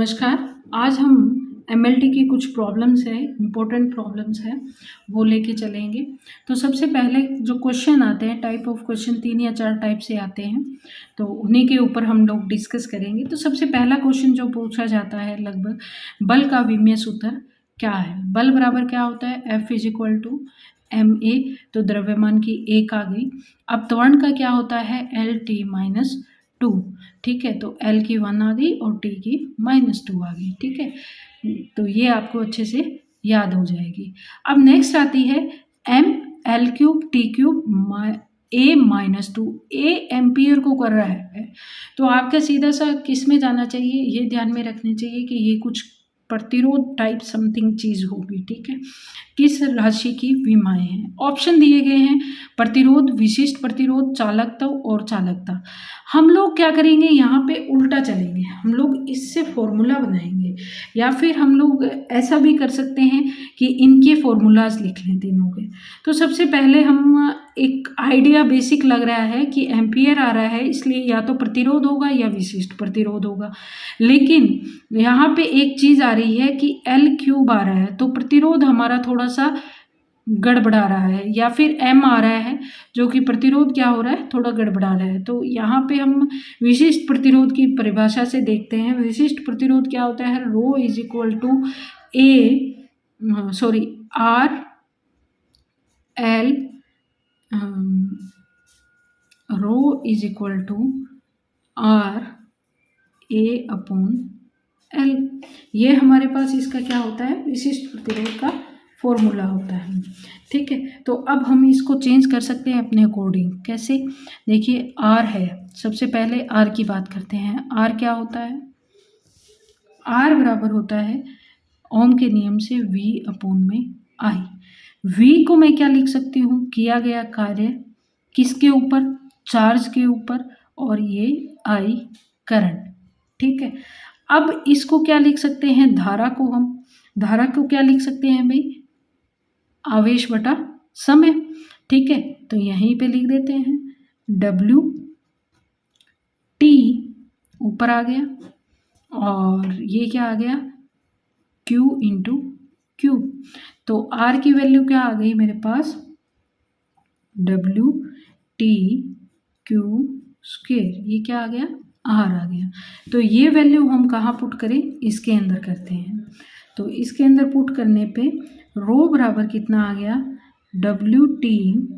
नमस्कार। आज हम एमएलटी की कुछ प्रॉब्लम्स हैं, इम्पोर्टेंट प्रॉब्लम्स हैं, वो लेके चलेंगे। तो सबसे पहले जो क्वेश्चन आते हैं, टाइप ऑफ क्वेश्चन 3 या 4 टाइप से आते हैं, तो उन्हीं के ऊपर हम लोग डिस्कस करेंगे। तो सबसे पहला क्वेश्चन जो पूछा जाता है लगभग, बल का विमीय सूत्र क्या है? बल बराबर क्या होता है? F = ma। तो द्रव्यमान की एक आ गई। अब त्वरण का क्या होता है? L t - 2। ठीक है, तो L की 1 आ गई और T की -2 आ गई। ठीक है, तो ये आपको अच्छे से याद हो जाएगी। अब नेक्स्ट आती है mL³ T³ A एम्पियर को कर रहा है, तो आपका सीधा सा किस में जाना चाहिए, ये ध्यान में रखना चाहिए कि ये कुछ प्रतिरोध टाइप समथिंग चीज़ होगी। ठीक है, किस राशि की विमाएँ हैं? ऑप्शन दिए गए हैं प्रतिरोध, विशिष्ट प्रतिरोध, चालकता और चालकता। हम लोग क्या करेंगे, यहाँ पे उल्टा चलेंगे, हम लोग इससे फॉर्मूला बनाएंगे, या फिर हम लोग ऐसा भी कर सकते हैं कि इनके फॉर्मूलाज लिख लें तीनों के। तो सबसे पहले हम एक आइडिया बेसिक लग रहा है कि एम्पियर आ रहा है, इसलिए या तो प्रतिरोध होगा या विशिष्ट प्रतिरोध होगा। लेकिन यहाँ पे एक चीज़ आ रही है कि L³ आ रहा है, तो प्रतिरोध हमारा थोड़ा सा गड़बड़ा रहा है, या फिर M आ रहा है जो कि प्रतिरोध क्या हो रहा है, थोड़ा गड़बड़ा रहा है। तो यहाँ पे हम विशिष्ट प्रतिरोध की परिभाषा से देखते हैं। विशिष्ट प्रतिरोध क्या होता है? Rho is equal to R L rho is equal to R A upon L। ये हमारे पास इसका क्या होता है? विशिष्ट प्रतिरोध का फॉर्मूला होता है। ठीक है, तो अब हम इसको चेंज कर सकते हैं अपने अकॉर्डिंग। कैसे? देखिए, R है, सबसे पहले R की बात करते हैं। R क्या होता है? R बराबर होता है ओम के नियम से V/I। V को मैं क्या लिख सकती हूँ? किया गया कार्य किसके ऊपर? चार्ज के ऊपर, और ये I करंट। ठीक है, अब इसको क्या लिख सकते हैं? धारा को क्या लिख सकते हैं भाई? आवेश बटा समय। ठीक है, तो यहीं पे लिख देते हैं WT ऊपर आ गया, और ये क्या आ गया? Q/Q। तो R की वैल्यू क्या आ गई मेरे पास? WT/Q²। ये क्या आ गया? R आ गया। तो ये वैल्यू हम कहाँ पुट करें? इसके अंदर करते हैं। तो इसके अंदर पुट करने पे रो बराबर कितना आ गया? WT/Q²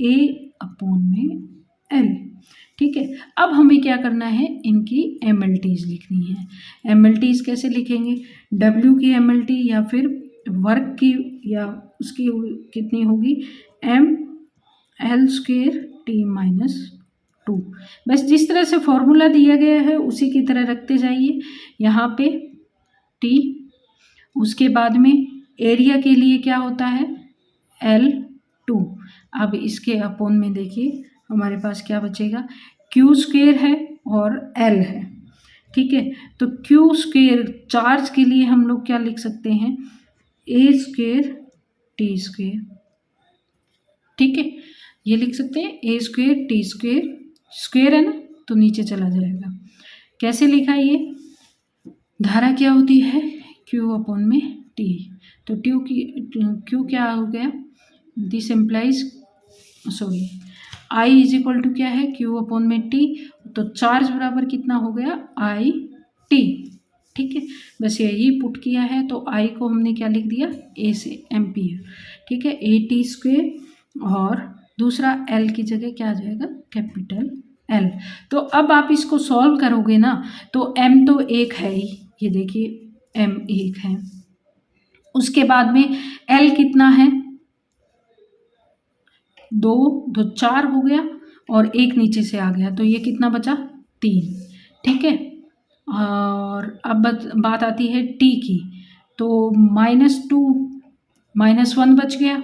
A/L। ठीक है, अब हमें क्या करना है? इनकी MLTs लिखनी है। MLTs कैसे लिखेंगे? W की MLT या फिर वर्क की, या उसकी कितनी होगी? ML² T-2। बस जिस तरह से फॉर्मूला दिया गया है उसी की तरह रखते जाइए। यहाँ पे T, उसके बाद में एरिया के लिए क्या होता है? L2। अब इसके अपोन में देखिए हमारे पास क्या बचेगा? Q² है और L है। ठीक है, तो Q² चार्ज के लिए हम लोग क्या लिख सकते हैं? A² T²। ठीक है, ये लिख सकते हैं A² T²। स्क्वेयर है ना, तो नीचे चला जाएगा। कैसे लिखा ये? धारा क्या होती है? Q/T। तो Q क्या हो गया? दिस एम्प्लाइज I = क्या है? Q/T। तो चार्ज बराबर कितना हो गया? IT। ठीक है, बस यही पुट किया है, तो I को हमने क्या लिख दिया? A से एम्पियर। ठीक है, AT², और दूसरा L की जगह क्या आ जाएगा? Capital L। तो अब आप इसको सॉल्व करोगे ना, तो M तो एक है ही, ये देखिए M एक है। उसके बाद में L कितना है? 2 2 4 हो गया, और एक नीचे से आ गया, तो ये कितना बचा? 3। ठीक है, और अब बात आती है T की, तो -2 -1 बच गया।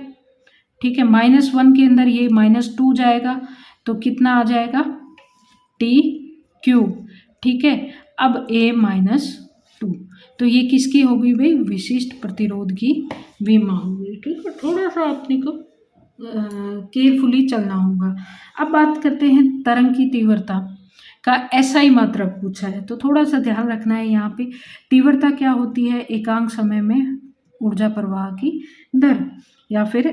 ठीक है, -1 के अंदर ये -2 जाएगा, तो कितना आ जाएगा? T³ ठीक है, अब A-2, तो ये किसकी होगी भाई? विशिष्ट प्रतिरोध की विमा होगी। ठीक है, थोड़ा सा अपने को केयरफुली चलना होगा। अब बात करते हैं तरंग की तीव्रता। का SI मात्रक पूछा है, तो थोड़ा सा ध्यान रखना है यहाँ पे। तीव्रता क्या होती है? एकांक समय में ऊर्जा प्रवाह की दर, या फिर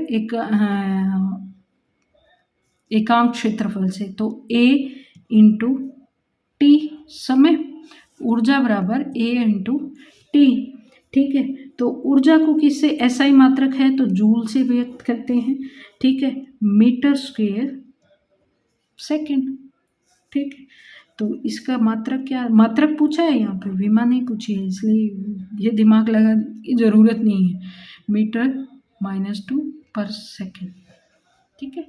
एकांक क्षेत्रफल से। तो A इंटू टी समय, ऊर्जा बराबर A इंटू टी। ठीक है, तो ऊर्जा को किससे, SI मात्रक है तो जूल से व्यक्त करते हैं। ठीक है, मीटर स्क्वायर सेकेंड। ठीक है, तो इसका मात्रक क्या, मात्रक पूछा है यहाँ पे, विमा नहीं पूछी है, इसलिए ये दिमाग लगाने की ज़रूरत नहीं है। मीटर -2 पर सेकेंड। ठीक है,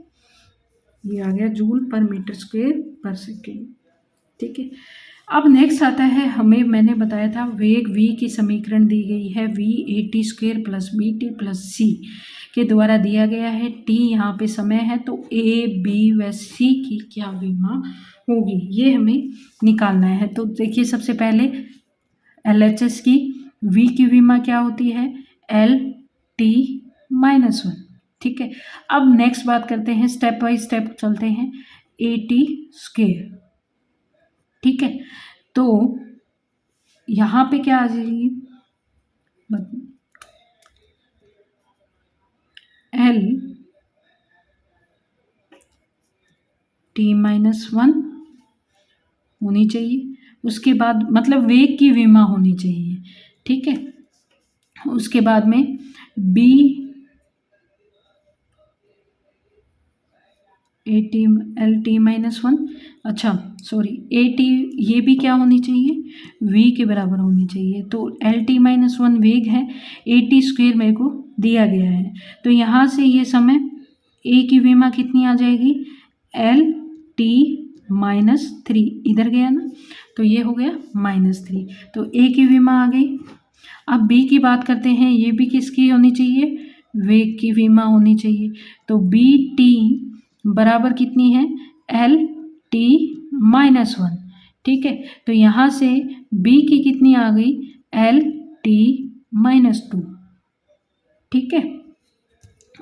ये आ गया जूल पर मीटर स्क्वायर पर सेकेंड। ठीक है, अब नेक्स्ट आता है हमें, मैंने बताया था वेग v की समीकरण दी गई है, v AT² plus BT plus C के द्वारा दिया गया है। t यहाँ पे समय है, तो A B व C की क्या विमा होगी, ये हमें निकालना है। तो देखिए, सबसे पहले LHS की v की विमा क्या होती है, LT-1। ठीक है, अब नेक्स्ट बात करते हैं, स्टेप बाय स्टेप चलते हैं। AT²। ठीक है, तो यहाँ पे क्या आ जाएगी, LT-1 होनी चाहिए। उसके बाद मतलब वेग की विमा होनी चाहिए। ठीक है, उसके बाद में B LT-1, अच्छा सॉरी, AT ये भी क्या होनी चाहिए, V के बराबर होनी चाहिए। तो LT-1 वेग है, AT² मेरे को दिया गया है, तो यहाँ से ये समय A की विमा कितनी आ जाएगी, LT-3 इधर गया ना, तो ये हो गया -3, तो A की विमा आ गई। अब B की बात करते हैं, ये भी किसकी होनी चाहिए, वेग की विमा होनी चाहिए। तो BT बराबर कितनी है, LT-1। ठीक है, तो यहाँ से B की कितनी आ गई, LT-2। ठीक है,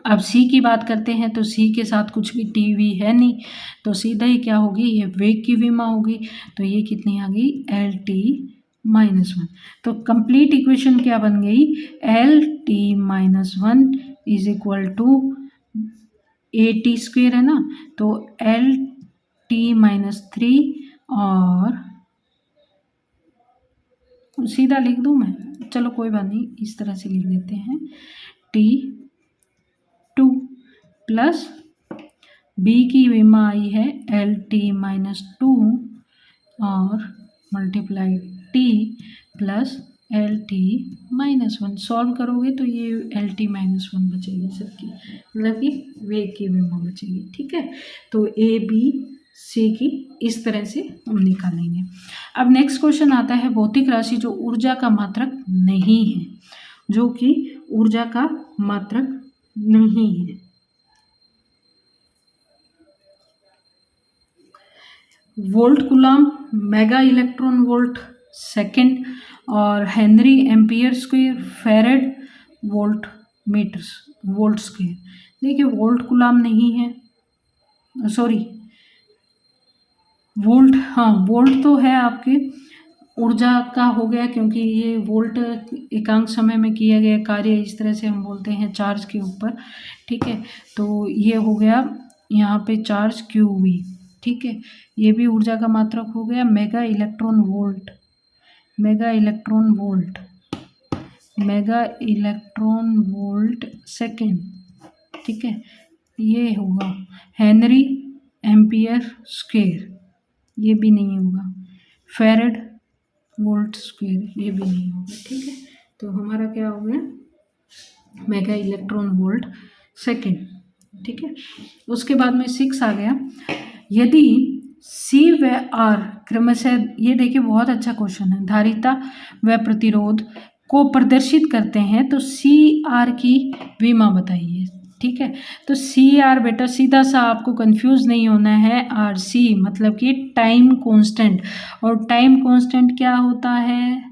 अब C की बात करते हैं, तो C के साथ कुछ भी TV है नहीं, तो सीधा ही क्या होगी, ये वेग की विमा होगी। तो ये कितनी आ गई, LT-1। तो कंप्लीट इक्वेशन क्या बन गई, LT-1 is equal to AT² है ना, तो LT-3 और सीधा लिख दूँ मैं, चलो कोई बात नहीं, इस तरह से लिख देते हैं, T2 प्लस B की विमा आई है LT-2 और multiply T plus LT-1। Solve करोगे तो ये LT-1 बचेगी सबकी, मतलब कि वेग की विमा बचेगी। ठीक है, तो A B C की इस तरह से हम निकालेंगे। अब नेक्स्ट क्वेश्चन आता है, भौतिक राशि जो ऊर्जा का मात्रक नहीं है, जो कि ऊर्जा का मात्रक नहीं है। Volt coulomb, mega electron volt second और Henry ampere square, फेरेड volt metres volt square. देखिए, वोल्ट कूलम नहीं है, सॉरी वोल्ट, हाँ वोल्ट तो है आपके, ऊर्जा का हो गया, क्योंकि ये वोल्ट एकांक समय में किया गया कार्य, इस तरह से हम बोलते हैं चार्ज के ऊपर। ठीक है, तो ये हो गया यहाँ पे चार्ज QV। ठीक है, ये भी ऊर्जा का मात्रक हो गया। Mega electron volt, mega electron volt, mega electron volt second. ठीक है, ये होगा हेनरी एम्पियर स्क्वायर, ये भी नहीं होगा। फेरेड वोल्ट स्क्वायर, ये भी नहीं होगा। ठीक है, तो हमारा क्या हो गया, मेगा इलेक्ट्रॉन वोल्ट सेकेंड। ठीक है, उसके बाद में 6 आ गया, यदि C व R क्रमशः, ये देखिए बहुत अच्छा क्वेश्चन है, धारिता व प्रतिरोध को प्रदर्शित करते हैं, तो CR की विमा बताइए। ठीक है, तो CR बेटा सीधा सा आपको कंफ्यूज नहीं होना है, RC मतलब कि टाइम कांस्टेंट, और टाइम कांस्टेंट क्या होता है,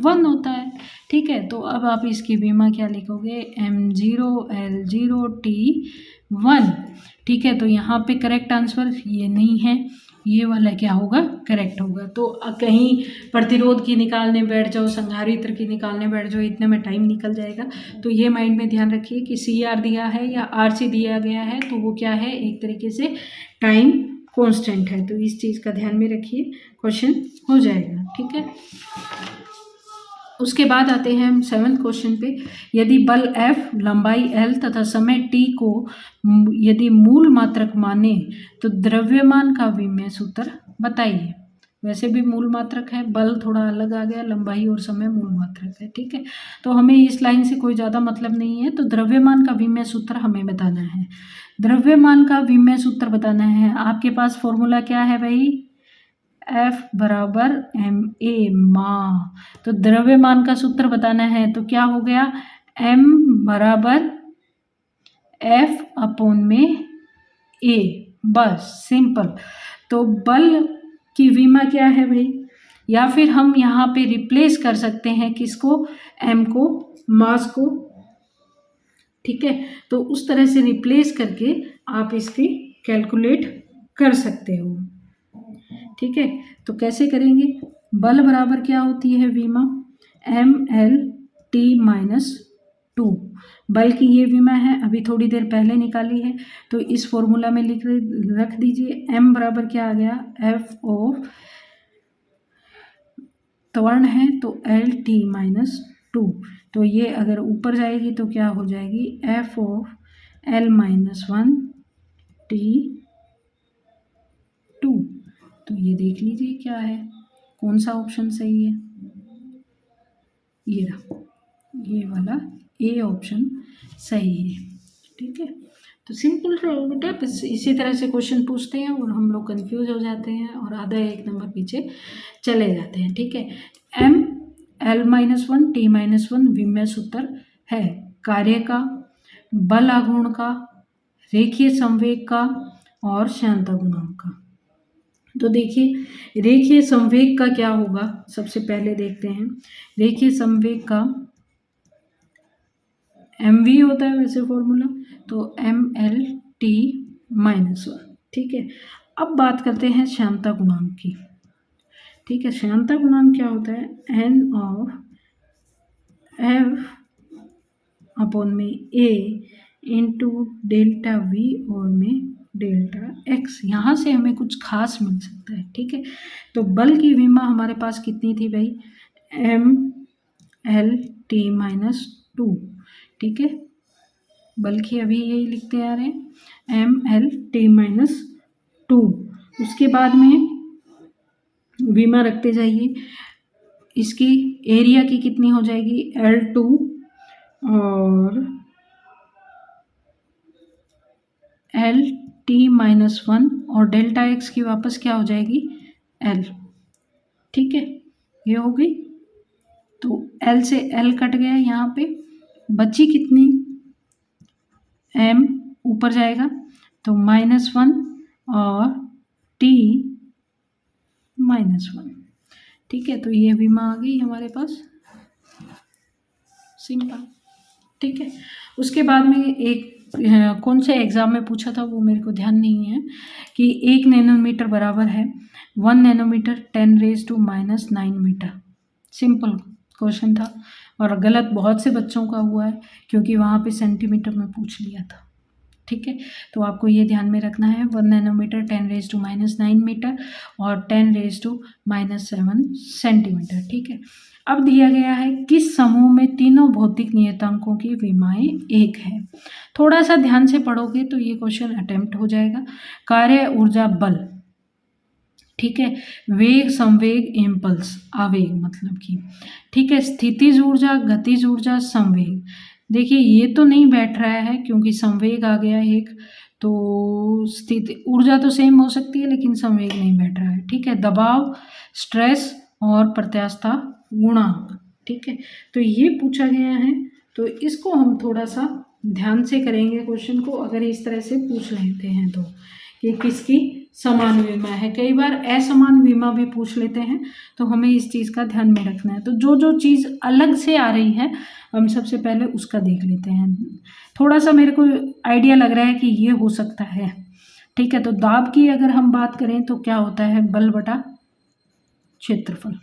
1 होता है। ठीक है, तो अब आप इसकी विमा क्या लिखोगे, M0 L0 T1। ठीक है, तो यहाँ पे करेक्ट आंसर ये नहीं है, ये वाला क्या होगा, करेक्ट होगा। तो कहीं प्रतिरोध की निकालने बैठ जाओ, संधारित्र की निकालने बैठ जाओ, इतने में टाइम निकल जाएगा। तो ये माइंड में ध्यान रखिए कि CR दिया है या RC दिया गया है तो वो क्या है, एक तरीके से टाइम कांस्टेंट है। तो इस चीज़ का ध्यान में रखिए, क्वेश्चन हो जाएगा। ठीक है, उसके बाद आते हैं हम 7th क्वेश्चन पे। यदि बल F, लंबाई L तथा समय T को यदि मूल मात्रक माने तो द्रव्यमान का विमेय सूत्र बताइए। वैसे भी मूल मात्रक है, बल थोड़ा अलग आ गया, लंबाई और समय मूल मात्रक है। ठीक है, तो हमें इस लाइन से कोई ज़्यादा मतलब नहीं है। तो द्रव्यमान का विमेय सूत्र हमें बताना है। द्रव्यमान का विमेय सूत्र बताना है, आपके पास फॉर्मूला क्या है भाई, F बराबर ma मा। तो द्रव्यमान का सूत्र बताना है तो क्या हो गया, m बराबर F अपॉन में a, बस सिंपल। तो बल की विमा क्या है भाई, या फिर हम यहाँ पे रिप्लेस कर सकते हैं किसको, m को, मास को। ठीक है, तो उस तरह से रिप्लेस करके आप इसकी कैलकुलेट कर सकते हो। ठीक है, तो कैसे करेंगे, बल बराबर क्या होती है विमा, ML T-2। बल की ये विमा है, अभी थोड़ी देर पहले निकाली है, तो इस फॉर्मूला में रख दीजिए। m बराबर क्या आ गया, F ऑफ त्वरण है तो L-T-2। तो ये अगर ऊपर जाएगी तो क्या हो जाएगी, F ऑफ L-1 T2। तो ये देख लीजिए क्या है, कौन सा ऑप्शन सही है, ये रहा, ये वाला ए ऑप्शन सही है। ठीक है, तो सिंपल बेटा, बस इसी तरह से क्वेश्चन पूछते हैं और हम लोग कंफ्यूज हो जाते हैं और आधा एक नंबर पीछे चले जाते हैं। ठीक है, ML-1 T-1 विमेय सूत्र है कार्य का, बल आघूर्ण का, रेखीय संवेग का और श्यानता गुणांक का। तो देखिए रेखीय संवेग का क्या होगा, सबसे पहले देखते हैं। रेखीय संवेग का mv होता है वैसे फॉर्मूला, तो ML-T-1। ठीक है, अब बात करते हैं श्यानता गुणांक की। ठीक है, श्यानता गुणांक क्या होता है, n ऑफ F अपॉन में A इंटू डेल्टा V और में डेल्टा x। यहाँ से हमें कुछ खास मिल सकता है। ठीक है, तो बल की विमा हमारे पास कितनी थी भाई, ML-T-2। ठीक है, बल की अभी यही लिखते आ रहे हैं, ML-T-2। उसके बाद में विमा रखते जाइए, इसकी एरिया की कितनी हो जाएगी, L2 और L-T-1 और डेल्टा x की वापस क्या हो जाएगी, L। ठीक है, ये हो गई। तो L से L कट गया, यहाँ पे बची कितनी, M ऊपर जाएगा तो -1 और T-1। ठीक है, तो ये विमा आ गई हमारे पास, सिंपल। ठीक है, उसके बाद में एक कौन से एग्ज़ाम में पूछा था वो मेरे को ध्यान नहीं है, कि 1 नैनोमीटर बराबर है 1 नैनोमीटर 10⁻⁹ मीटर। सिंपल क्वेश्चन था और गलत बहुत से बच्चों का हुआ है, क्योंकि वहाँ पे सेंटीमीटर में पूछ लिया था। ठीक है, तो आपको ये ध्यान में रखना है, 1 नैनोमीटर 10⁻⁹ मीटर और 10⁻⁷ सेंटीमीटर। ठीक है, अब दिया गया है किस समूह में तीनों भौतिक नियतांकों की विमाएं एक है। थोड़ा सा ध्यान से पढ़ोगे तो ये क्वेश्चन अटेम्प्ट हो जाएगा। कार्य, ऊर्जा, बल। ठीक है, वेग, संवेग, इम्पल्स, आवेग मतलब कि। ठीक है, स्थितिज ऊर्जा, गतिज ऊर्जा, संवेग। देखिए ये तो नहीं बैठ रहा है क्योंकि संवेग आ गया एक, तो स्थिति ऊर्जा तो सेम हो सकती है लेकिन संवेग नहीं बैठ रहा है। ठीक है, दबाव, स्ट्रेस और प्रत्यास्था गुणांक। ठीक है, तो ये पूछा गया है, तो इसको हम थोड़ा सा ध्यान से करेंगे क्वेश्चन को, अगर इस तरह से पूछ लेते हैं तो, कि किसकी समान विमा है। कई बार असमान विमा भी पूछ लेते हैं, तो हमें इस चीज़ का ध्यान में रखना है। तो जो जो चीज़ अलग से आ रही है हम सबसे पहले उसका देख लेते हैं। थोड़ा सा मेरे को आइडिया लग रहा है कि ये हो सकता है, ठीक है। तो दाब की अगर हम बात करें तो क्या होता है, बल बटा क्षेत्रफल,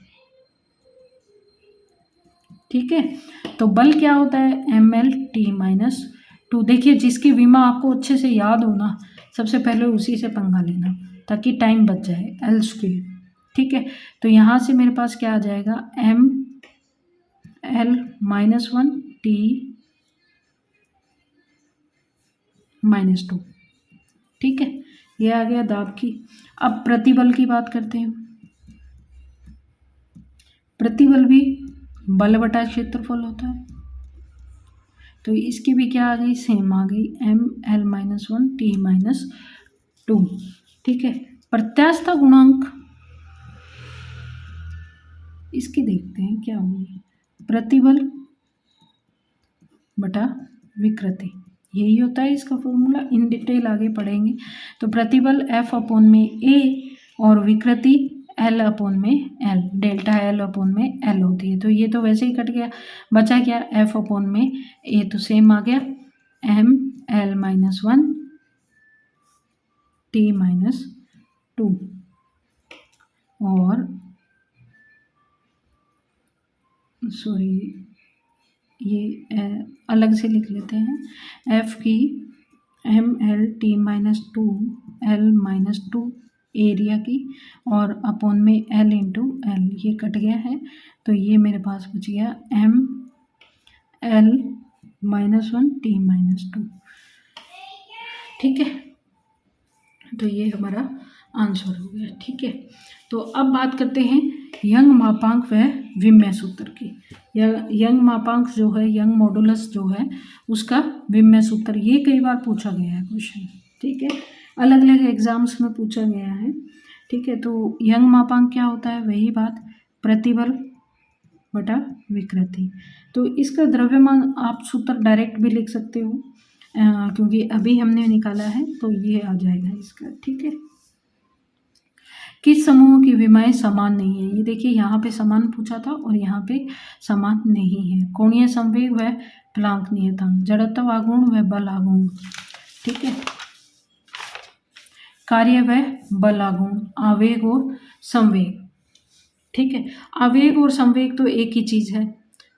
ठीक है। तो बल क्या होता है, mL/t-2। देखिए जिसकी विमा आपको अच्छे से याद हो ना, सबसे पहले उसी से पंगा लेना ताकि टाइम बच जाए, L², ठीक है। तो यहाँ से मेरे पास क्या आ जाएगा, mL-1t-2, ठीक है। ये आ गया दाब की। अब प्रतिबल की बात करते हैं। प्रतिबल भी बल बटा क्षेत्रफल होता है, तो इसकी भी क्या आ गई, सेम आ गई, mL-1t-2, ठीक है। प्रत्यास्थता गुणांक इसकी देखते हैं क्या होगी, प्रतिबल बटा विकृति, यही होता है इसका फॉर्मूला। इन डिटेल आगे पढ़ेंगे। तो प्रतिबल F/A और विकृति L/L, डेल्टा L/L होती है। तो ये तो वैसे ही कट गया, बचा क्या, F/A, तो सेम आ गया mL-1t-2, और सॉरी ये अलग से लिख लेते हैं, F की mL/t-2, L-2 एरिया की, और अपॉन में L/L, ये कट गया है। तो ये मेरे पास बच गया mL-1t-2, ठीक है। तो ये हमारा आंसर हो गया, ठीक है। तो अब बात करते हैं यंग मापांक व विमेय सूत्र की। यंग मापांक जो है, यंग मॉडुलस जो है, उसका विमेय सूत्र, ये कई बार पूछा गया है क्वेश्चन, ठीक है। अलग अलग एग्जाम्स में पूछा गया है, ठीक है। तो यंग मापांक क्या होता है, वही बात, प्रतिबल बटा विकृति। तो इसका द्रव्यमान आप सूत्र डायरेक्ट भी लिख सकते हो, क्योंकि अभी हमने निकाला है, तो ये आ जाएगा इसका, ठीक है। किस समूह की विमाएं समान नहीं है, ये देखिए यहाँ पे समान पूछा था और यहाँ पे समान नहीं है। कोणीय संवेग व प्लांक नियतांक, जड़त्व आघूर्ण व बल आघूर्ण, ठीक है। कार्य व बल आघूर्ण, आवेग और संवेग, ठीक है। आवेग और संवेग तो एक ही चीज है,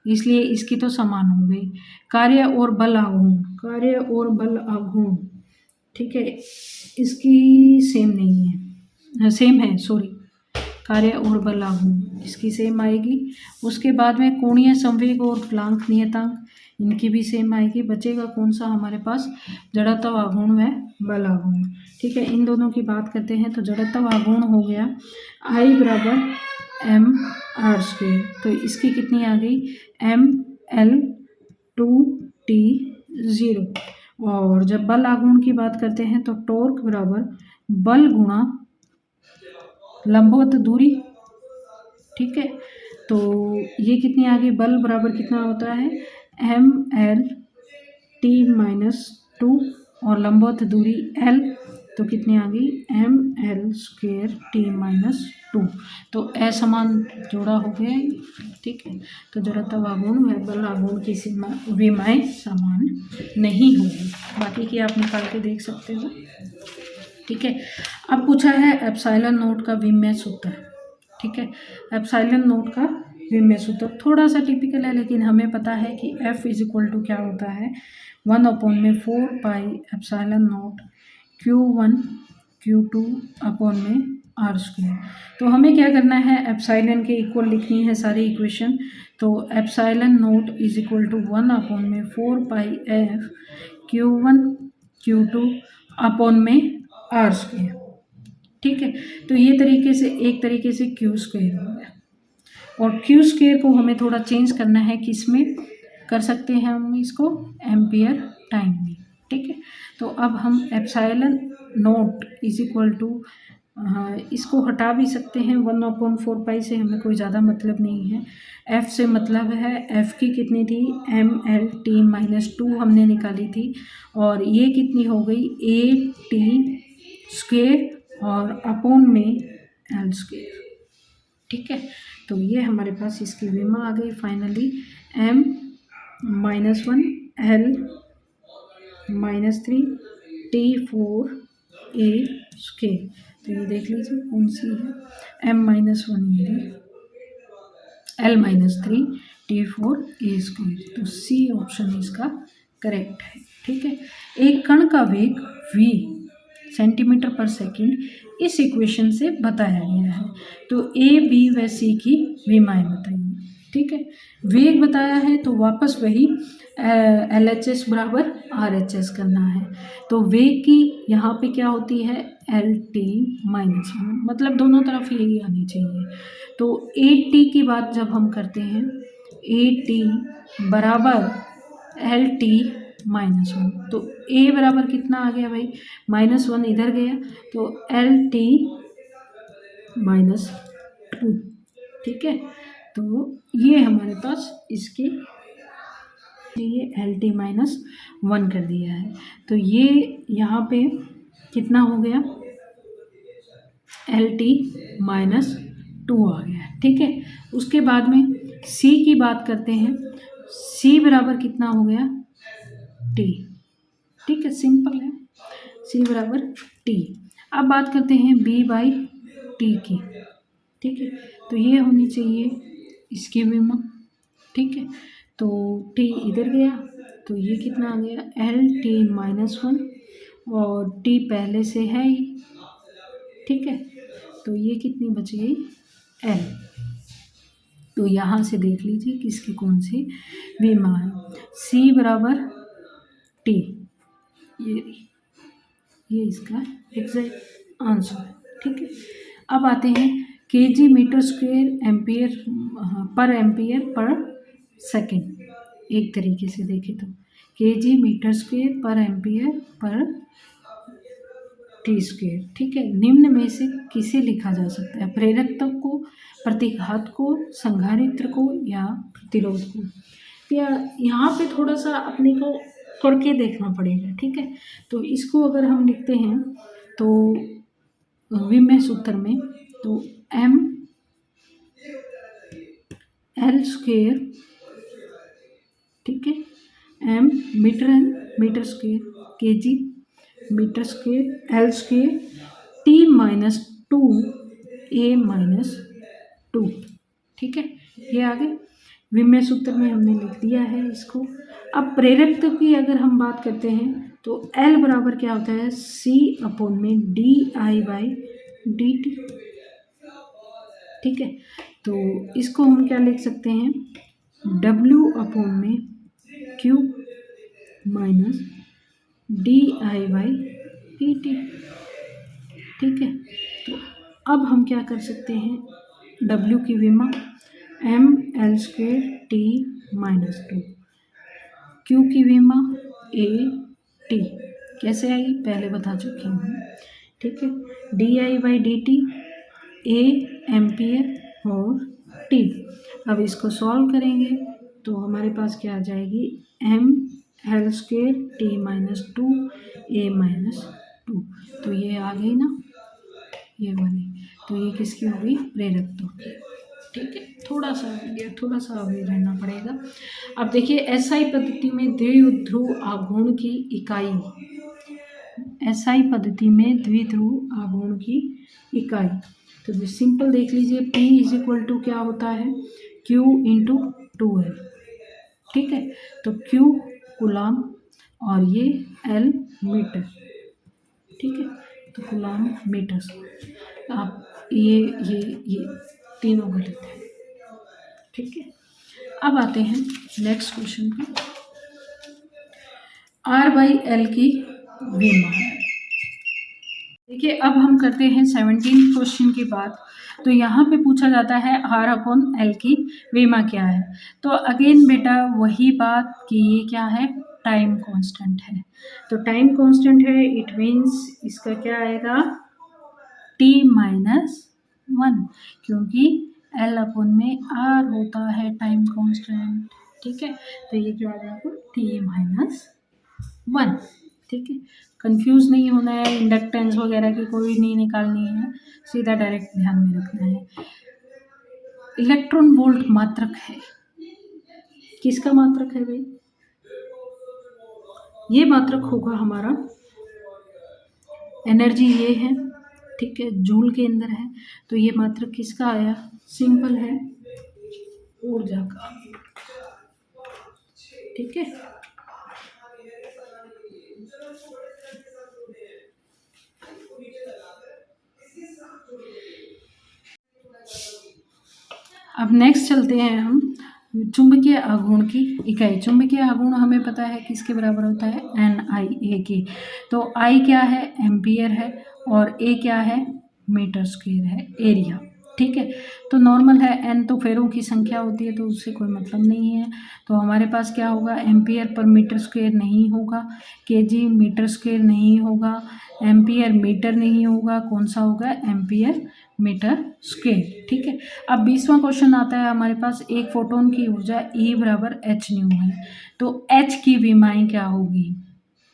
इसलिए इसकी तो समान हो गई। कार्य और बल आघूर्ण, कार्य और बल आघूर्ण, ठीक है, इसकी सेम नहीं है, सेम है, सॉरी, कार्य और बल आघूर्ण इसकी सेम आएगी। उसके बाद में कोणीय संवेग और प्लांक नियतांक, इनकी भी सेम आएगी। बचेगा कौन सा हमारे पास, जड़त्व आघूर्ण व बल आघूर्ण, ठीक है। इन दोनों की बात करते हैं। तो जड़त्व आघूर्ण हो गया I बराबर mR², तो इसकी कितनी आ गई, mL/2t0। और जब बल आघूर्ण की बात करते हैं तो टॉर्क बराबर बल गुणा लंबवत दूरी, ठीक है। तो ये कितनी आ गई, बल बराबर कितना होता है, mL/t-2, और लंबवत दूरी L, तो कितनी आ गई, mL²t-2। तो असमान जोड़ा हो गया, ठीक है। तो जड़त्व आघूर्ण व बल आघूर्ण की विमाएं समान नहीं होगी। बाकी की आप निकाल के देख सकते हो, ठीक है। अब पूछा है एप्सिलॉन नोट का विमेय सूत्र, ठीक है। एप्सिलॉन नोट का विमेय सूत्र थोड़ा सा टिपिकल है, लेकिन हमें पता है कि F = क्या होता है, 1/4πε0 Q1 Q2 अपॉन में R²। तो हमें क्या करना है, एप्सिलॉन के इक्वल लिखनी है सारी इक्वेशन। तो epsilon note = 1/4πf Q1 Q2 upon में R², ठीक है। तो ये तरीके से, एक तरीके से Q² हो गया, और Q² को हमें थोड़ा चेंज करना है, किस में कर सकते हैं हम इसको, एम्पियर टाइम में, ठीक है। तो अब हम एप्सिलॉन नोट = इसको हटा भी सकते हैं, 1/4π से हमें कोई ज़्यादा मतलब नहीं है। F से मतलब है, F की कितनी थी, mL/t-2 हमने निकाली थी, और ये कितनी हो गई, AT² और अपॉन में एल स्क्वायर। ठीक है, तो ये हमारे पास इसकी विमा आ गई finally m -1 L -3 T4 A square. तो ये देख लीजिए कौन सी है, m-1 ये L-3 T4 A स्क्वायर। तो सी ऑप्शन इसका करेक्ट है। ठीक है, एक कण का वेग v सेंटीमीटर पर सेकंड इस इक्वेशन से बताया गया है। तो ए बी व सी की विमाएँ बताइए। ठीक है, वेग बताया है तो वापस वही LHS बराबर RHS करना है। तो वेग की यहाँ पे क्या होती है LT -1, मतलब दोनों तरफ यही आनी चाहिए। तो 8T की बात जब हम करते हैं 8T बराबर LT -1, तो A बराबर कितना आ गया भाई, -1 इधर गया तो LT -2। ठीक है, तो ये हमारे पास इसके ये LT -1 कर दिया है। तो ये यहाँ पे कितना हो गया LT -2 आ गया। ठीक है, उसके बाद में C की बात करते हैं, C बराबर कितना हो गया T। ठीक है, सिंपल है, C बराबर T। अब बात करते हैं B/T की। ठीक है, तो ये होनी चाहिए इसकी विमा। ठीक है, तो T इधर गया तो ये कितना आ गया LT -1 और T पहले से है ही। ठीक है, तो ये कितनी बच गई L। तो यहाँ से देख लीजिए किसकी कौन सी विमा है, C बराबर T, ये इसका एग्जैक्ट आंसर है। ठीक है, अब आते हैं kg meter square ampere per ampere per second. एक तरीके से देखें तो kg मीटर स्क्वायर पर एम्पियर पर टी स्क्वायर। ठीक है, निम्न में से किसे लिखा जा सकता है, प्रेरकत्व को, प्रतिघात को, संधारित्र को या प्रतिरोध को। या यहाँ पे थोड़ा सा अपने को करके देखना पड़ेगा। ठीक है, तो इसको अगर हम लिखते हैं तो विमेय सूत्र में तो m L स्क्वायर, ठीक है, m meter square, kg meter square, L square, T -2 A -2। ठीक है, ये आगे विमेय सूत्र में हमने लिख दिया है इसको। अब प्रेरकत्व की अगर हम बात करते हैं तो L बराबर क्या होता है C/में DI/dt। ठीक है, तो इसको हम क्या लिख सकते हैं W/में Q DI/dt। ठीक है, तो अब हम क्या कर सकते हैं, W की विमा m L square T -2, Q की विमा A T, कैसे आई पहले बता चुकी हूँ। ठीक है, DI/dt A एम्पियर और T। अब इसको सॉल्व करेंगे तो हमारे पास क्या आ जाएगी m L square T -2 A -2। तो ये आ गई ना, ये वाली, तो ये किसकी होगी प्रेरकत्व की। ठीक है, थोड़ा सा अभी रहना पड़ेगा। अब देखिए SI पद्धति में द्विध्रुव आघूर्ण की इकाई, SI पद्धति में द्विध्रुव आघूर्ण की इकाई, तो सिंपल देख लीजिए P = क्या होता है Q × 2L। ठीक है, तो Q कूलाम और ये L मीटर। ठीक है, तो कूलाम मीटर। आप ये तीनों गलत है। ठीक है, अब आते हैं नेक्स्ट क्वेश्चन पे। R/L की विमा। देखिए, अब हम करते हैं 17 क्वेश्चन की बात। तो यहाँ पे पूछा जाता है R/L की विमा क्या है। तो अगेन बेटा वही बात कि ये क्या है टाइम कांस्टेंट है। तो टाइम कांस्टेंट है, इट मीन्स इसका क्या आएगा T -1, क्योंकि L/में R होता है टाइम कांस्टेंट। ठीक है, तो ये क्या आ जाएगा T -1। ठीक है, कंफ्यूज नहीं होना है, इंडक्टेंस वगैरह की कोई नहीं निकालनी है, सीधा डायरेक्ट ध्यान में रखना है। इलेक्ट्रॉन वोल्ट मात्रक है, किसका मात्रक है भाई? ये मात्रक होगा हमारा, एनर्जी ये है, ठीक है, जूल के अंदर है, तो ये मात्रक किसका आया? सिंपल है, ऊर्जा का, ठीक है। अब नेक्स्ट चलते हैं हम चुंबकीय आघूर्ण की इकाई। चुंबकीय आघूर्ण हमें पता है किसके बराबर होता है? NIA के। तो I क्या है? एम्पियर है, और A क्या है? मीटर स्क्वायर है, एरिया, ठीक है। तो नॉर्मल है, N तो फेरों की संख्या होती है, तो उससे कोई मतलब नहीं है। तो हमारे पास क्या होगा? एम्पियर पर मीटर स्क्वायर नहीं होगा, केजी मीटर स्क्वायर नहीं होगा, एम्पियर मीटर नहीं होगा, कौन सा होगा? एम्पियर मीटर स्क्वायर, ठीक है। अब 20वां क्वेश्चन आता है हमारे पास, एक फोटोन की ऊर्जा E बराबर h न्यू है, तो h की विमाएँ क्या होगी?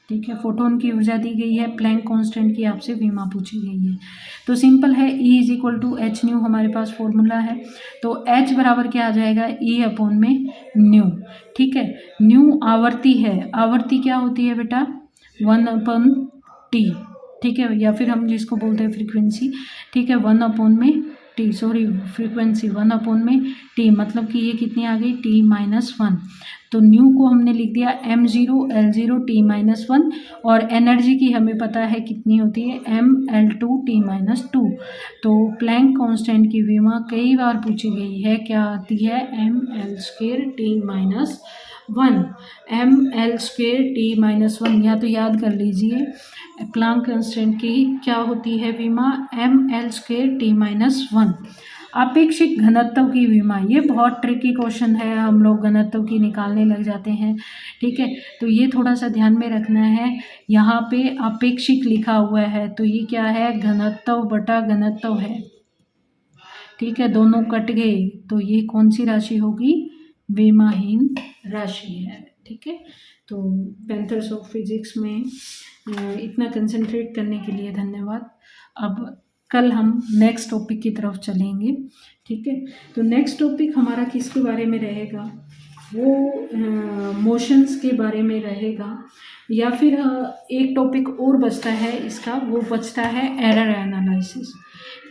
ठीक है, फोटोन की ऊर्जा दी गई है, प्लैंक कांस्टेंट की आपसे विमा पूछी गई है, तो सिंपल है, E is equal to H nu हमारे पास फॉर्मूला है। तो h बराबर क्या आ जाएगा? E अपॉन में न्यू, ठीक है। न्यू आवर्ती है, आवर्ती क्या होती है बेटा? 1/T, ठीक है, या फिर हम जिसको बोलते हैं फ्रीक्वेंसी, ठीक है, 1/T, सॉरी फ्रीक्वेंसी 1/T, मतलब कि ये कितनी आ गई? T-1। तो न्यू को हमने लिख दिया m0 L0 T-1, और एनर्जी की हमें पता है कितनी होती है? mL2 T-2। तो प्लैंक कांस्टेंट की विमा कई बार पूछी गई है, क्या आती है? mL² T-1, mL² T-1, या तो याद कर लीजिए, प्लैंक कांस्टेंट की क्या होती है विमा? mL² T-1। अपेक्षित घनत्व की विमा, ये बहुत ट्रिकी क्वेश्चन है, हम लोग घनत्व की निकालने लग जाते हैं, ठीक है, तो ये थोड़ा सा ध्यान में रखना है। यहाँ पे अपेक्षित लिखा हुआ है, तो ये क्या है? घनत्व बटा घनत्व है, ठीक है, दोनों कट गए, तो ये कौन सी राशि होगी? विमाहीन राशि है, ठीक है। तो पैंथर्स ऑफ फिजिक्स में इतना कंसंट्रेट करने के लिए धन्यवाद। अब कल हम नेक्स्ट टॉपिक की तरफ चलेंगे, ठीक है। तो नेक्स्ट टॉपिक हमारा किसके बारे में रहेगा? वो मोशंस के बारे में रहेगा, या फिर एक टॉपिक और बचता है इसका, वो बचता है एरर एनालिसिस,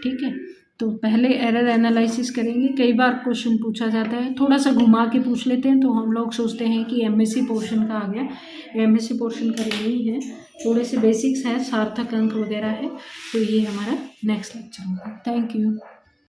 ठीक है। तो पहले एरर एनालिसिस करेंगे, कई बार क्वेश्चन पूछा जाता है, थोड़ा सा घुमा के पूछ लेते हैं, तो हम लोग सोचते हैं कि MSc पोर्शन का आ गया, MSc पोर्शन का नहीं है, थोड़े से बेसिक्स हैं, सार्थक अंक वगैरह है, तो ये हमारा नेक्स्ट लेक्चर होगा। Thank you.